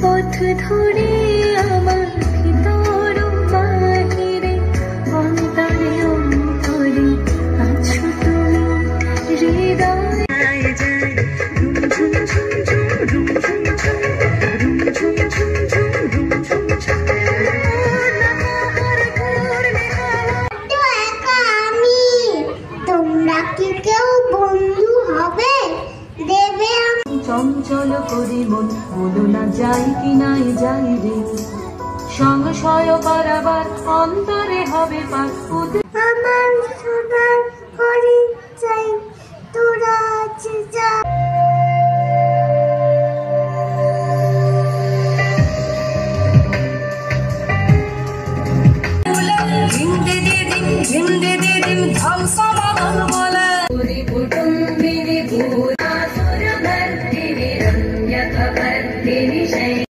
পথ ধরে আমার ভিতর বাহিরে অন্তরে অন্তরে আছো তুমি হৃদয় যায় ঝুম ঝুম ঝুম ঝুম ঝুম ঝুম ঝুম ঝুম ঝুম ঝুম ঝুম ঝুম ঝুম তোমরা কি কেউ বন্ধু হবে দেবে চঞ্চল করে মন বলো না যাই কি নাই যাই রে সংশয় বারবার অন্তরে হবে পার আমার সোনার করে চাই তোরা যা